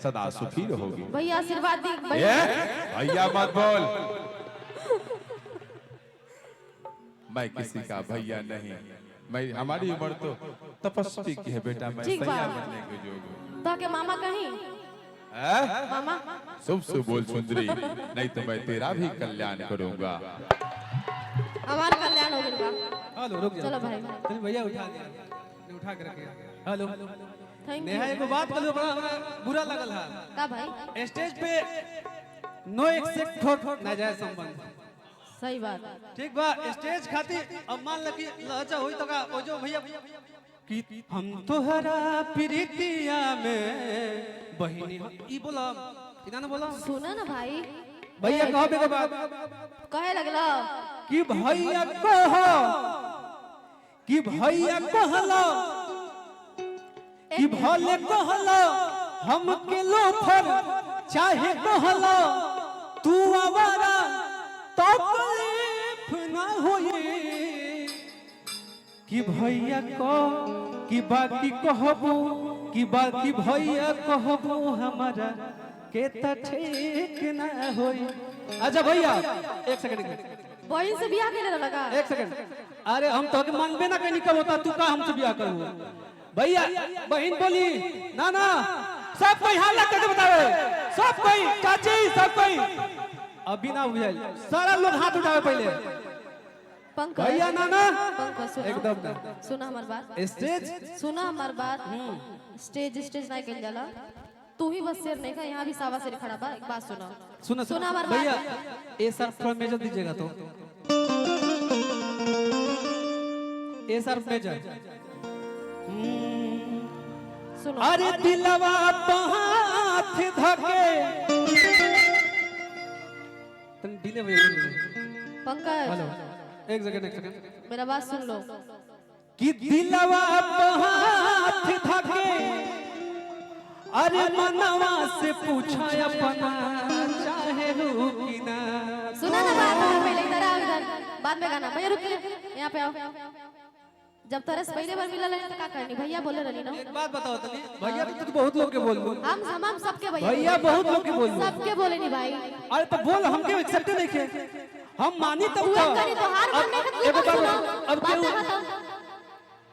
सदा सुखी रहोगी। भैया आशीर्वाद दी। भैया मत बोल, मैं किसी का भैया नहीं। मैं हमारी उम्र तो तपस्वी की है बेटा, मैं सैया बनने के जोग हूं। तो के मामा कहीं मामा शुभ शुभ बोल सुंदरी, नहीं तो मैं तेरा भी कल्याण करूंगा। हमारा कल्याण हो गया। हेलो रुक चलो भाई, चल भैया उठा दिया, उठा के रखे। Hello thank Neha you. एगो बात बोलो, बड़ा हमरा बुरा लगल है का भाई? स्टेज पे नो एक्सेप्ट फॉर नाजायज संबंध। सही बात। ठीक बा, स्टेज खातिर अब मान ल कि लहजा होई तो का ओ जो भैया कि हम तोहरा प्रीतिया में बहिनी ई बोला किना ना बोला। सुना ना भाई, भैया कहो बेगो बात कहे लगला कि भैया कहो कि भैया कहलो कि भले कहलो हम के लोफर चाहे कहलो तू आवारा तो तकलीफ ना होई कि भैया को कि बाकी कहबो कि बाकी भैया कहबो हमारा के त ठीक ना होई। अच्छा भैया एक सेकंड, बहन से बियाह के लगा। एक सेकंड, अरे हम तो मांगबे ना कहीं कब होता, तू का हमसे बियाह करू। भैया बहन बोली ना ना, सब कोई हालत करके बतावे, सब कोई चाची सब कोई अभी ना बुझाई, सारा लोग हाथ उठावे पहले। पंकज भैया ना ना पंकज सुना, एकदम ना। सुना हमार बात, स्टेज सुना हमार बात। स्टेज स्टेज नहीं कल जाला, तू ही बस शेर नहीं का, यहाँ भी सावा शेर खड़ा बा। एक बात सुना, सुना सुना हमार भैया, बात। ए सर थोड़ा मेजर दीजिएगा तो, ए सर मेजर। सुनो, अरे दिलवा हाथ धके तन डिले भैया। पंकज हेलो एक सेकंड मेरा बात सुन लो। कि दिलवा हाथ धके अरे मनवा से पूछा अपना चाहे रू कि ना। सुना ना बात, पहले इधर आओ, इधर बाद में गाना। भैया रुकिए, यहाँ पे आओ। जब तरस पहले बार मिला लगे तो का करनी? भैया बोले रही ना। एक बात बताओ तनी, भैया तो बहुत लोग के बोल हम सबके भैया, भैया बहुत लोग के बोल सबके बोले नहीं भाई। अरे तो बोल, हमके एक्सेप्ट नहीं खे, हम मानी तब तू तो। करी तो हार मन नहीं का, एगो तू बात सुनो, अब बात क्यों बता।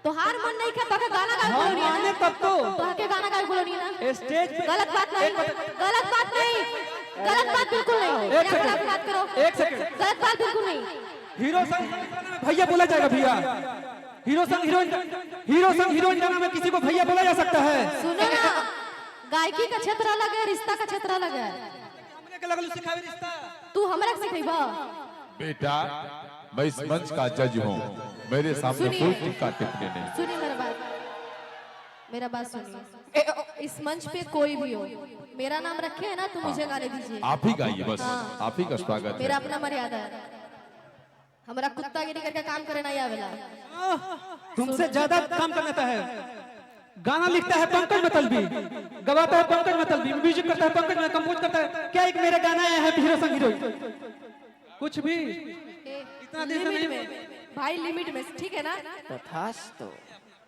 तो हार मन नहीं का, तो के गाना गाए बोलो हम नहीं माने ना, तब तो तो के गाना गाए बोलो नहीं ना। स्टेज पे गलत बात नहीं, गलत बात नहीं, गलत बात बिल्कुल नहीं। एक सेकंड, आप बात करो, एक सेकंड। गलत बात बिल्कुल नहीं। हीरो संग भैया बोला जाएगा भैया, हीरो संग हीरोइन गाना में किसी को भैया बोला जा सकता है। सुनो ना, गायकी का क्षेत्र अलग है, रिश्ता का क्षेत्र अलग है। हमने के लगल सिखावे रिश्ता, तू हमरा सिखेबा। बेटा मैं इस मंच का जज हूँ, मेरे सामने कोई टिक्का टिप्पणी नहीं। सुनिए मेरा बात सुनिए। इस मंच पे कोई भी हो, मेरा नाम रखे है ना, तो मुझे गाने दीजिए। आप ही गाइए बस, हाँ। आप ही का स्वागत मेरा है। अपना मर्यादा है, हमारा कुत्तागिरी करके काम करे नहीं आवेला। तुमसे ज्यादा काम करता है। गाना लिखता है पंकज मतलबी, गवाता है पंकज मतलबी, म्यूजिक करता है पंकज मतलबी, कंपोज करता है। क्या एक मेरे गाना आया है हीरो संग हीरोइन, कुछ भी इतना देर लिमिट नहीं में भाई, लिमिट में, ठीक है ना? तथास्तु।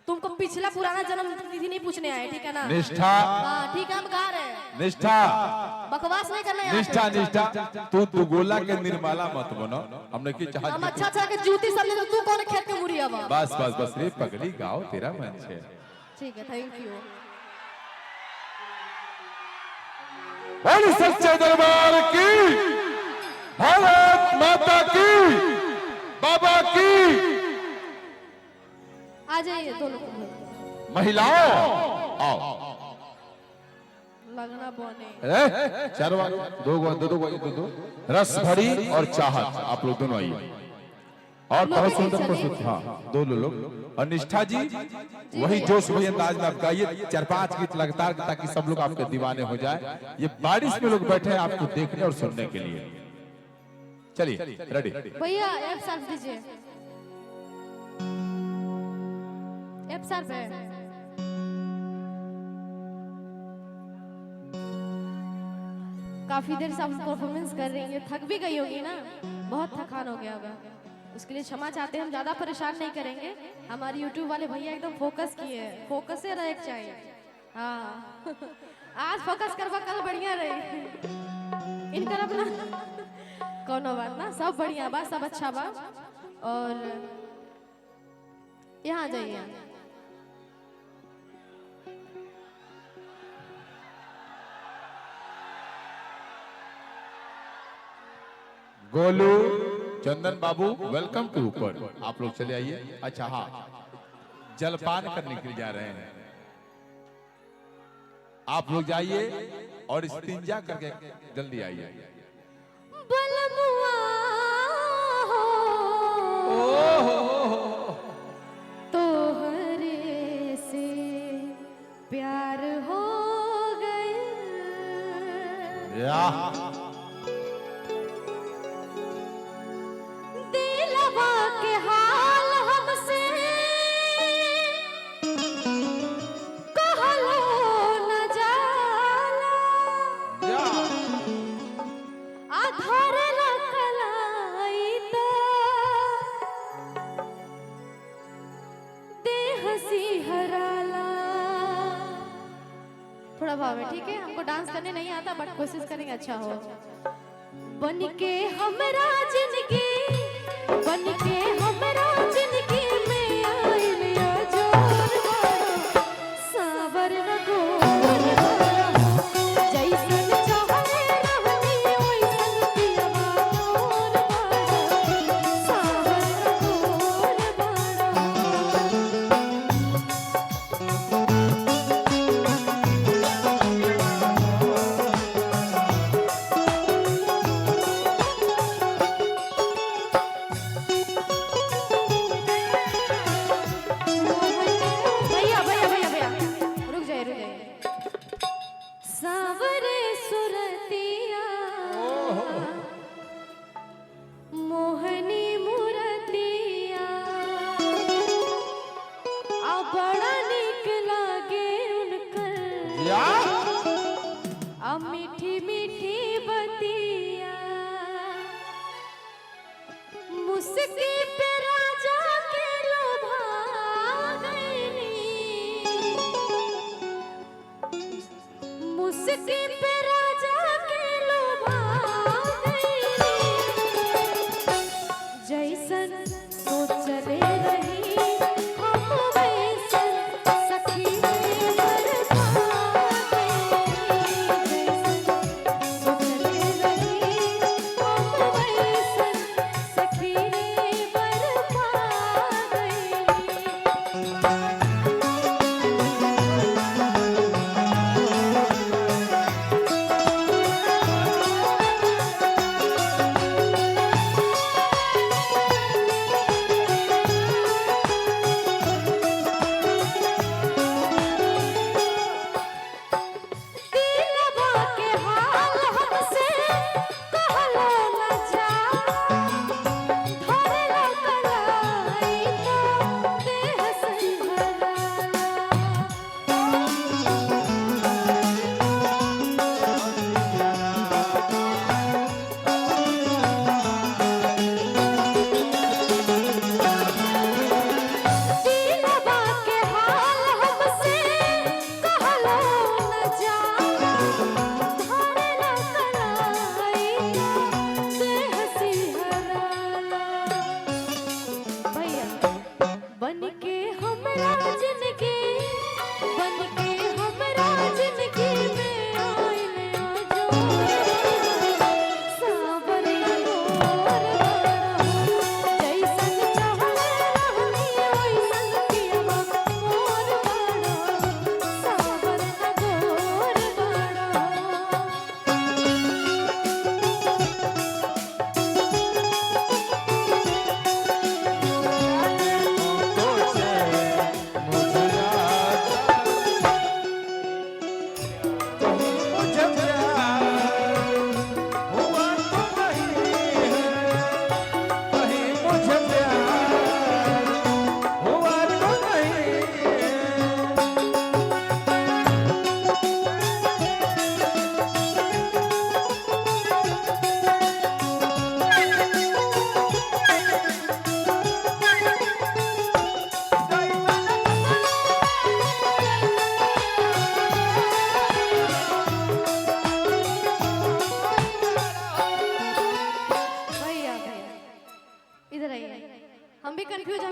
तुमको पिछला पुराना जन्म तिथि नहीं पूछने आए, ठीक है ना? निष्ठा, हाँ ठीक है, हम गा रहे हैं। निष्ठा, बकवास नहीं करना यहाँ निष्ठा, पे। निष्ठा। तू गोला के निर्माला मत बनो, हमने की चाह। हम अच्छा के जूती सब ले, तू कौन खेत के मुड़िया बा? बस बस बस रे पगड़ी, गाओ, तेरा मंच है। ठीक है, थैंक यू। बोल सच्चे दरबार की, भारत माता की, बाबा की। आ जाइए दोनों महिलाओं आओ, लगना बने। चारों दो रस भरी और चाहत, आप लोग दोनों आइए। और बहुत सुंदर प्रस्तुत, हाँ दो लोग। और निष्ठा जी वही जोश वही अंदाज में आप गाइए, 4-5 गीत लगातार, ताकि सब लोग आपके दीवाने हो जाए। ये बारिश में लोग बैठे हैं आपको देखने और सुनने के लिए। चलिए रेडी भैया, एफ शार्प दीजिए, एफ शार्प है। काफी देर से आप परफॉर्मेंस कर रही हैं, थक भी गई होगी ना, बहुत थकान हो गया होगा, उसके लिए क्षमा चाहते हैं। हम ज्यादा परेशान नहीं करेंगे, हमारे YouTube वाले भैया एकदम फोकस किए हैं, फोकस से रहे चाहिए। हाँ आज फोकस करवा, कल बढ़िया रही। इनकर अपना कोनो बात ना, सब बढ़िया बा, सब अच्छा बा। और यहाँ जाइए। गोलू चंदन बाबू वेलकम टू ऊपर, आप लोग चले आइए। अच्छा हाँ, जलपान करने के लिए जा रहे हैं, आप लोग जाइए और इस्तिंजा करके जल्दी आइए। बलमुआ तोहरे से प्यार हो गया, दिलवा के हाल हमसे कहलो न जाला, आधार लकलाई तो देह सिहराला। थोड़ा भाव है, ठीक है? हमको डांस करने नहीं आता बट कोशिश करेंगे अच्छा हो। बन के हमरा जिंदगी, बन के हमरा जिंदगी में आइलिया जोर बड़ा, सावर न गोर बड़ा, जैसन चाहे रहनी वैसन पियवा मोर बड़ा, सावर न गोर बड़ा। भैया भैया भैया भैया रुक जाइए, रुक जाइए। सावरे सुरतिया मोहनी मूरतिया, आ बड़ा निक लागे उनकर, आ मीठी मीठी बतिया, मुस्की पे राजा के लोभा गईली, मुस्की पे राजा के लोभा गईली, जैसन सोचले रही हम वैसन सखी में बरपा गईली, जैसन सोचले रही हम वैसन सखी में बरपा गईली।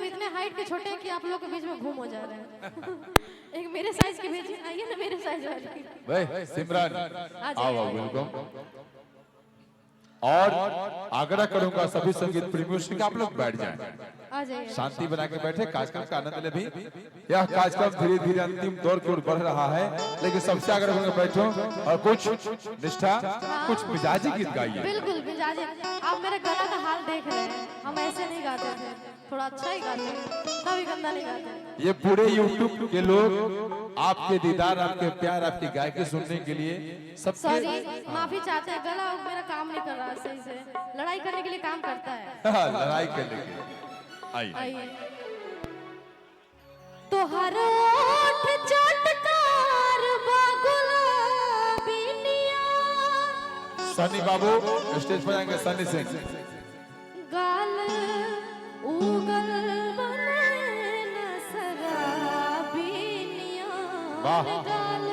इतने हाइट के छोटे हैं कि आप लोग के बीच में घूम हो जा रहे हैं। एक मेरे साइज की भेजिए, आइए ना मेरे साइज वाली। भाई सिमरन जाइए। आओ वेलकम। और आग्रह करूंगा सभी संगीत प्रेमियों से कि आप लोग बैठ जाएं, आ जाइए। शांति बना के बैठे, कार्यक्रम का आनंद ले। भी यह कार्यक्रम धीरे धीरे अंतिम दौर की ओर बढ़ रहा है, लेकिन सबसे आग्रह करूंगा बैठो और कुछ निष्ठा, कुछ मिजाजी गीत गाइए। बिल्कुल मिजाज। आप मेरे गला का हाल देख रहे हैं, हम ऐसे नहीं गाते थे, थोड़ा अच्छा ही गाते हैं, कभी गंदा नहीं गाते। ये पूरे YouTube के लोग आपके दीदार, आपके प्यार, आपकी गायकी सुनने के लिए सबके सॉरी, माफी चाहते हैं, गला मेरा काम नहीं कर रहा सही से, लड़ाई करने के लिए काम करता है। लड़ाई करने के लिए आइए। आइए। तोहर ओठ चटकार गुलाबिनिया, सनी बाबू स्टेज पर आएंगे, सनी सिंह। गाल उगल बने न शराबिनिया, वाह। गाल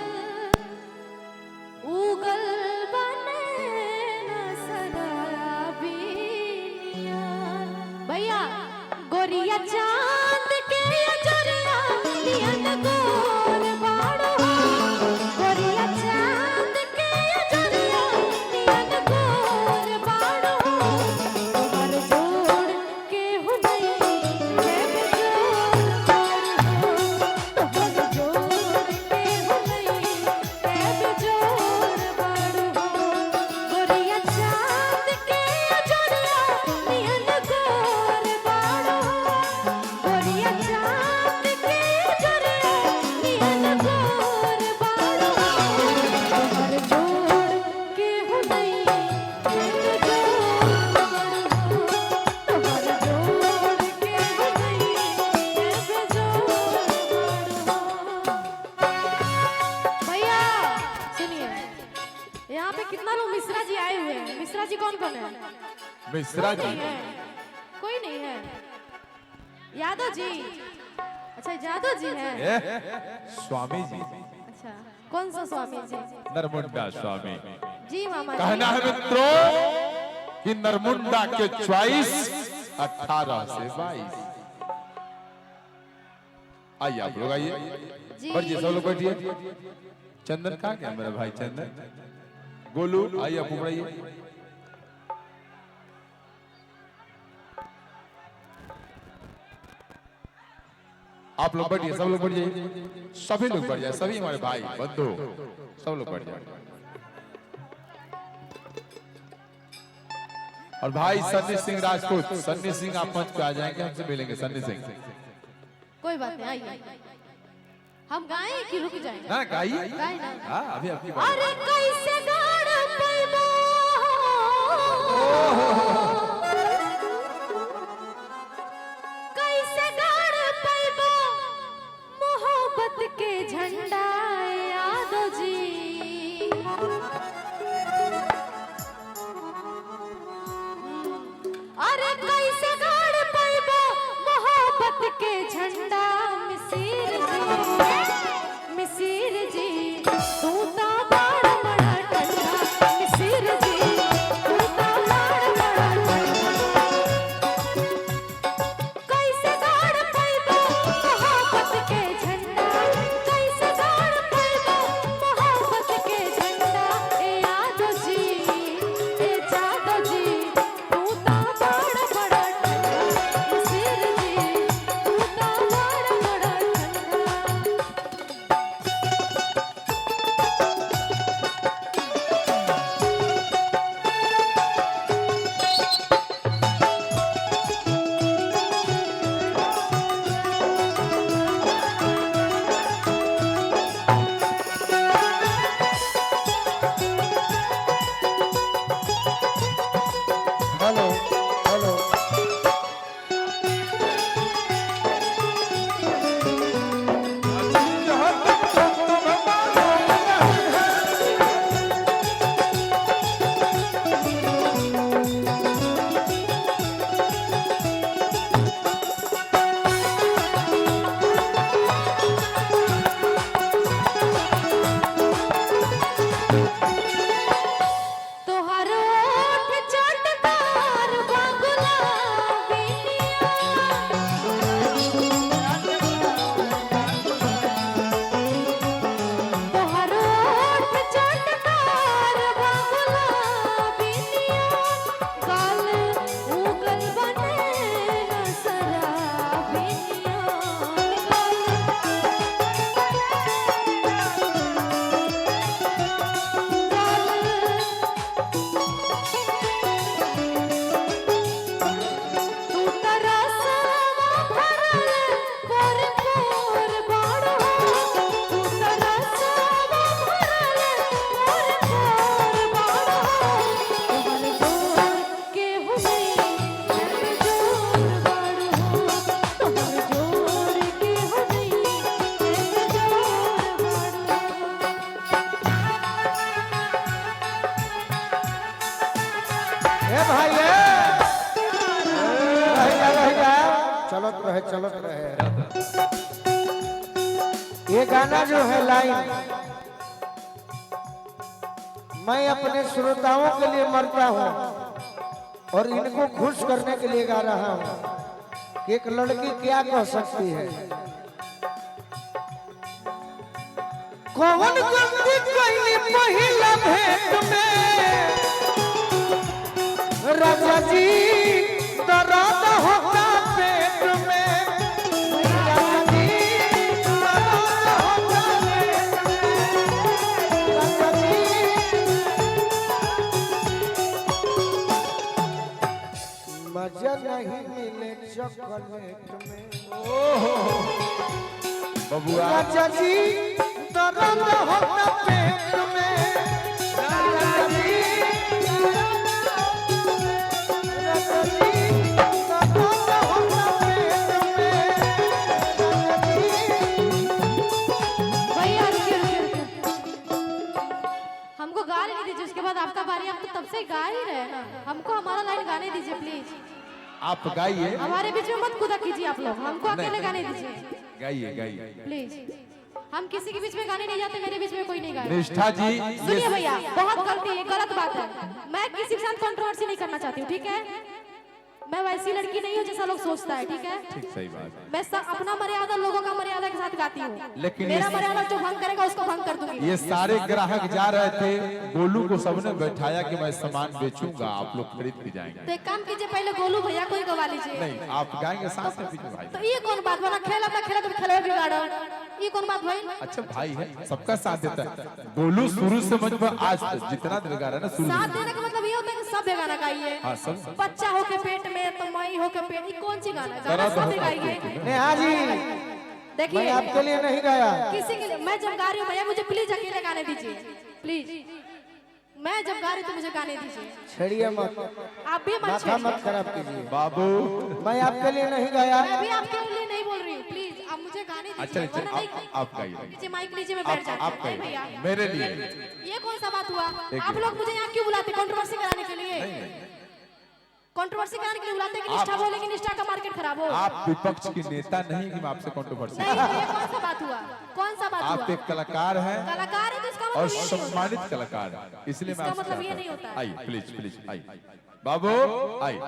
उगल बने न शराबिनिया। भैया गोरिया चांद के अजरिया नियन गोर बाड़ो, गोरिया चांद के अजरिया नियन गोर बाड़ो। तोहर जोड़ के हुनई है बेजोड़ बाड़ो, तोहर जोड़ के हुनई है बेजोड़ बाड़ो। गोरिया चांद के अजरिया नियन गोर बाड़ो, गोरिया चांद के अजरिया नियन गोर बाड़ो। तोहर जोड़ के हुनई है बेजोड़ बाड़ो, तोहर जोड़ के हुनई है बेजोड़ बाड़ो। भैया सुनिए, यहाँ पे कितना लोग मिश्रा जी आए हुए हैं। मिश्रा जी कौन कौन है? मिश्रा जी नहीं है, कोई नहीं है। यादव जी, अच्छा यादव जी है। स्वामी जी, अच्छा कौन सा स्वामी जी? नरमुंडा स्वामी। जी मामा कहना जी। है मित्रों कि नरमुंडा के चॉइस 18 से 22। आइए आप लोग आइए, जी। बैठिए, सब लोग बैठिए। चंदन कहाँ गया मेरा भाई चंदन? गोलू आइए, आप ऊपर आइए। आप लोग बैठिए, सब लोग बैठ जाइए, सभी लोग बैठ जाए, सभी हमारे भाई बंधु सब लोग बैठ जाए। और भाई सन्नी सिंह राजपूत, सन्नी सिंह आप मंच पे आ जाएंगे, हमसे मिलेंगे सन्नी सिंह। कोई बात नहीं, आइए। हम गाएं कि रुक जाएं? ना गाइए, गाएं ना। हाँ अभी आपकी बात। अरे कैसे गाड़ पैबो, कैसे गाड़ पैबो मोहब्बत के झंडा यादव जी। अरे कैसे गाड़ पैबो मोहब्बत के झंडा मिसिर जी, मिसिर जी तू ता बाड़ बड़ा ठंडा, मिसिर जी तू ता बाड़ बड़ा ठंडा। कैसे गाड़ पैबो मोहब्बत के झंडा, कैसे गाड़ पैबो मोहब्बत के झंडा ए ए भाई रहेगा चलत रहे। ये गाना जो है लाइन मैं अपने श्रोताओं के लिए मरता हूँ और इनको खुश करने के लिए गा रहा हूँ कि एक लड़की क्या कह सकती है। कौन गलती कइली पहिला भेंट में राजा जी दर्द होता पेट में राजा जी दर्द होता पेट में राजा जी मजा नहीं मिले चॉकलेट में बबुआ राजा जी दर्द होता पेट में राजा जी राजा जी दर्द होता पेट में राजा जी। भैया रुकिए। हमको गा नहीं दीजिए, उसके बाद आपका बारी। आप तो तब से गा ही रहे हैं ना, हमको हमारा लाइन गाने दीजिए प्लीज। आप गाइए, हमारे बीच में मत कूदा कीजिए आप लोग, हमको अकेले गाने दीजिए गाइए गाइए प्लीज। हम किसी के बीच में गाने नहीं जाते, मेरे बीच में कोई नहीं गाए। निष्ठा जी सुनिए भैया, बहुत गलती है, गलत बात है। मैं किसी के साथ कंट्रोवर्सी नहीं करना चाहती हूँ, ठीक है? मैं वैसी लड़की नहीं हूँ जैसा लोग सोचता है, ठीक है? ठीक सही बात है। मैं अपना मर्यादा लोगों का मर्यादा के साथ गाती हूँ, लेकिन मेरा ये- मर्यादा जो भंग करेगा उसको भंग कर दूंगी। ये सारे ग्राहक जा रहे थे, गोलू को सबने बैठाया कि मैं सामान बेचूंगा, आप लोग खरीद के जाएंगे। तो एक काम कीजिए, पहले गोलू भैया को ही गवा लीजिए। नहीं, आप गाएंगे साथ में पीछे भाई। तो ये कौन बात बना, खेल अपना खेला तो खेले बिगाड़ो, ये कौन बात भाई? अच्छा भाई है, सबका साथ देता है। गोलू शुरू से मुझ पर आज जितना दिन गा रहा है ना, शुरू साथ से देने का मतलब ये होता है कि सब गाना गाइए। हाँ, सब। बच्चा हो के पेट में तो मई हो के पेट, ये कौन सी गाना है? गाना दर्द सब होता है गाइए। पेट में। नेहा जी देखिए मैं आपके लिए नहीं गाया। किसी के लिए मैं जब गा रही हूँ भैया, मुझे प्लीज अकेले गाने दीजिए प्लीज। मैं जब गा रही हूँ तो मुझे गाने दीजिए, छेड़िए मत, आप भी मत माथा छेड़िए। मत खराब कीजिए। बाबू मैं आपके लिए नहीं गाया। मैं भी आपके लिए नहीं बोल रही हूँ, प्लीज आप मुझे गाने अच्छा दीजिए, वरना नहीं। आप गाइए, नीचे माइक लीजिए, मैं बैठ जाती आप हूँ। नहीं भैया, गाइए मेरे लिए। ये कौन सा बात हुआ? आप लोग मुझे यहाँ क्यों बुलाते, कंट्रोवर्सी कराने के लिए? कंट्रोवर्सी कराने के लिए बुलाते हैं कि निष्ठा बोलेगी, निष्ठा का मार्केट खराब हो। आप विपक्ष की नेता नहीं कि मैं आपसे कंट्रोवर्सी। नहीं, ये कौन सा बात हुआ? कौन सा बात आप हुआ? एक कलाकार हैं कलाकार है तो इसका और मतलब ये नहीं होता। सम्मानित कलाकार हैं, इसलिए मैं इसका आपसे मतलब ये चाहता नहीं हूं। होता है। आइए प्लीज प्लीज आइए बाबू, आइए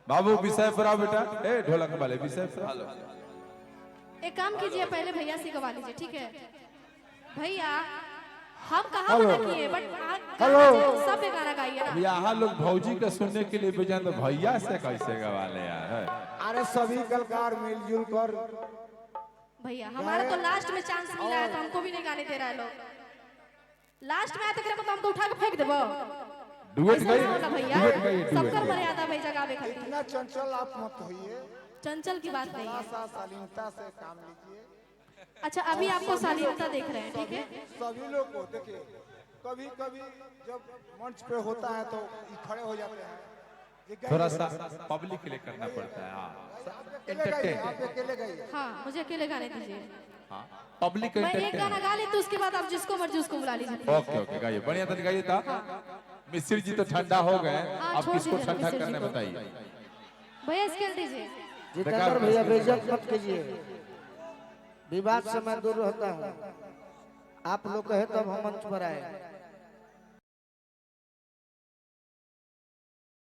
बाबू विषय पर आओ बेटा। ए ढोलक वाले विषय पर आओ। एक काम कीजिए, पहले भैया से गवा लीजिए, ठीक है? भैया हम कहाँ मना किए, बट सब पे गाना गाइए ना। यहाँ लोग भौजी का सुनने के लिए बेजान, तो भैया से कैसे गवा ले यार? अरे सभी कलाकार मिलजुल कर। भैया हमारा तो लास्ट में चांस मिला है, तो हमको भी नहीं गाने दे रहा है लोग। लास्ट में आते करे तो हमको उठा के फेंक देबो। डुएट ऐसा गई, नहीं होला भैया, डुएट गई, डुएट सबकर गई। मर्यादा भाई जगावे खातिर। इतना चंचल आप मत होइए, चंचल की बात नहीं है। सा शालीनता से काम लीजिए। अच्छा अभी आपको शालीनता देख रहे हैं, ठीक है? सभी लोग को देखिए, कभी कभी जब मंच पे होता है तो ये खड़े हो जाते हैं। ये गाइए, थोड़ा सा पब्लिक के लिए करना पड़ता है। हाँ अकेले गाइए, आप अकेले गाइए। हाँ मुझे अकेले गाने दीजिए। हाँ पब्लिक मैं एक गाना गा लेती हूँ, उसके बाद आप जिसको मर्जी उसको बुला लीजिए। ओके ओके गाइए, बढ़िया तो गाइए था। मिस्र जी तो ठंडा हो गए, हाँ, आप छोड़ किसको दीजिए ठंडा मिस्र जी करने को। बताइए। भैया स्केल दीजिए। जितेंद्र भैया बेइज्जत मत कीजिए, विवाद से मैं दूर रहता हूँ। आप लोग कहे तब हम मंच पर आए।